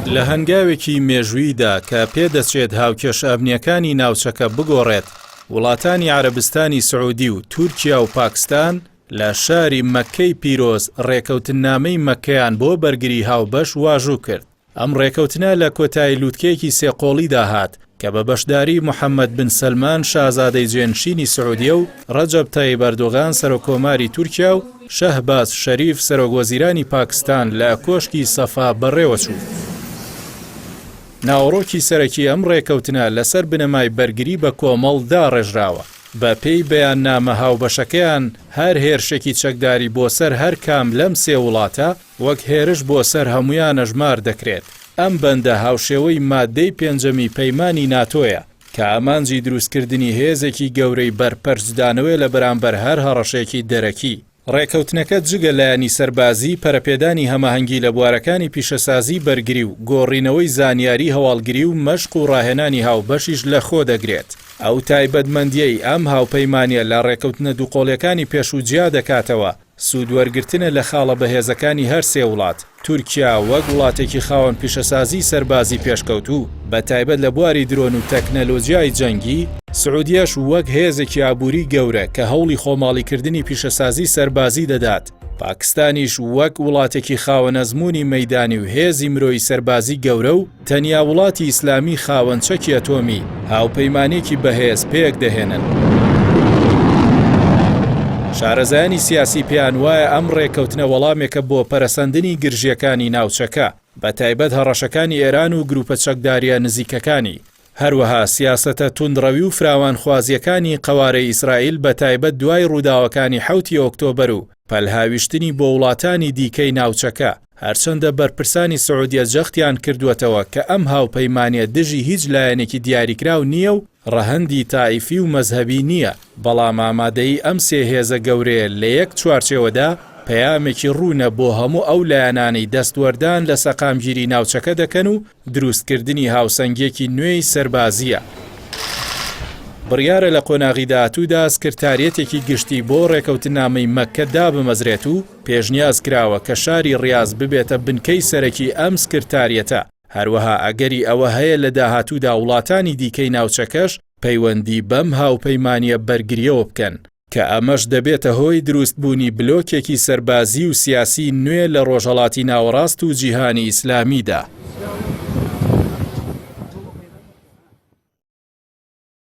لە هەنگاوێکی مێژوویدا کە پێدەچێت هاوکێش ئەبنیەکانی ناوچەکە بگۆڕێت، وڵاتانی عەرەبستانی سعودی و تورکیا و پاکستان لە شاری مەککەی پیرۆز ڕێکەوتنامەی مەککەیان بۆ بەرگری هاوبەش واژوو کرد. ئەم ڕێکەوتنە لە کۆتایی لووتکەیەکی سێقۆڵیدا هات کە بە بەشداری محەممەد بن سەلمان شازادەی جوێنشینی سعودیە و ڕەجەب تایب ئەردۆغان سەرۆکۆماری تورکیا و شەهباز شەریف سەرۆکوەزیرانی پاکستان لە کۆشکی سەفا بەڕێوەچوو. ناوەڕۆکی سەرەکی ئەم ڕێکەوتنە لەسەر بنەمای بەرگری بە کۆمەڵ داڕێژراوە. بە پێی بەیاننامە هاوبەشەکەیان هەر هێرشێکی چەکداری بۆ سەر هەر کام لەم سێ وڵاتە وەک هێرش بۆ سەر هەمویانە ژمار دەکرێت. ئەم بەندە هاوشێوەی مادەی پێنجەمی پەیمانی ناتۆیە کە ئامانجی دروستکردنی هێزێکی گەورەی بەرپەرجدانەوەی لە بەرامبەر هەر هەڕەشێکی دەرەکی. ڕێکەوتنەکە جگە لایەنی سەربازی پەرەپێدانی هەماهەنگی لە بوارەکانی پیشەسازی بەرگری و گۆڕینەوەی زانیاری هەواڵگری و مەشق و ڕاهێنانی هاوبەشیش لە خۆ دەگرێت. ئەو تایبەتمەندیەی ئەم هاوپەیمانیە لە ڕێکەوتنە دووقۆڵیەکانی پێشوجیا دەکاتەوە سوودوەرگرتنە لە خاڵە بەهێزەکانی هەر سێ وڵات. تورکیا وەک وڵاتێکی خاوەن پیشەسازی سەربازی پێشکەوتوو بە تایبەت لە بواری درۆن و تەکنەلۆژیای جەنگی، سعودیەش وەک هێزێکی ئابووری گەورە کە هەوڵی خۆماڵیکردنی پیشەسازی سەربازی دەدات. پاکستانیش وەک وڵاتێکی خاوەن ئەزموونی مەیدانی و هێزی مرۆیی سەربازی گەورە و تەنیا وڵاتی ئیسلامی خاوەن چەکی ئەتۆمی هاوپەیمانێکی بەهێز پێک دەهێنن. شارەزایانی سیاسی پێیان وایە ئەم ڕێکەوتنە وەڵامێکە بۆ پەرەسەندنی گرژیەکانی ناوچەکە، بە تایبەت هەڕەشەکانی ئێران و گروپە چەکداریە نزیکەکانی. هەروەها سیاسەتە توندڕەوی و فراوانخوازیەکانی قەوارەی ئیسرائیل بە تایبەت دوای ڕووداوەکانی 7 ئۆکتۆبەر و پەلهاویشتنی بۆ وڵاتانی دیکەی ناوچەکە، هەرچەندە بەرپرسانی سعودیە جەختیان کردووەتەوە کە ئەم هاوپەیمانیە دژی هیچ لایەنێکی دیاریکراو نییە و ڕەهەندی تائیفی و مەزهەبی نییە، بەڵام ئامادەی ئەم سێ هێزە گەورەیە لە یەک چوارچێوەدا پەیامێکی ڕوونە بۆ هەموو ئەو لایەنانەی دەستوەردان لە سەقامگیری ناوچەکە دەکەن و دروستکردنی هاوسەنگێکی نوێی سەربازیە. بڕیارە لە قۆناغی داهاتوودا سکرتاریەتێکی گشتی بۆ ڕێکەوتنامەی مەککە دابمەزرێت و پێشنیاز کراوە کە شاری ڕیاض ببێتە بنکەی سەرەکی ئەم سکرتاریەتە. هەروەها ئەگەری ئەوە هەیە لە داهاتوودا وڵاتانی دیکەی ناوچەکەش پەیوەندی بەم هاوپەیمانیە بەرگریەوە بکەن کە ئەمەش دەبێتە هۆی دروستبوونی بلۆکێکی سەربازی و سیاسی نوێ لە ڕۆژهەڵاتی ناوەڕاست و جیهانی ئیسلامیدا.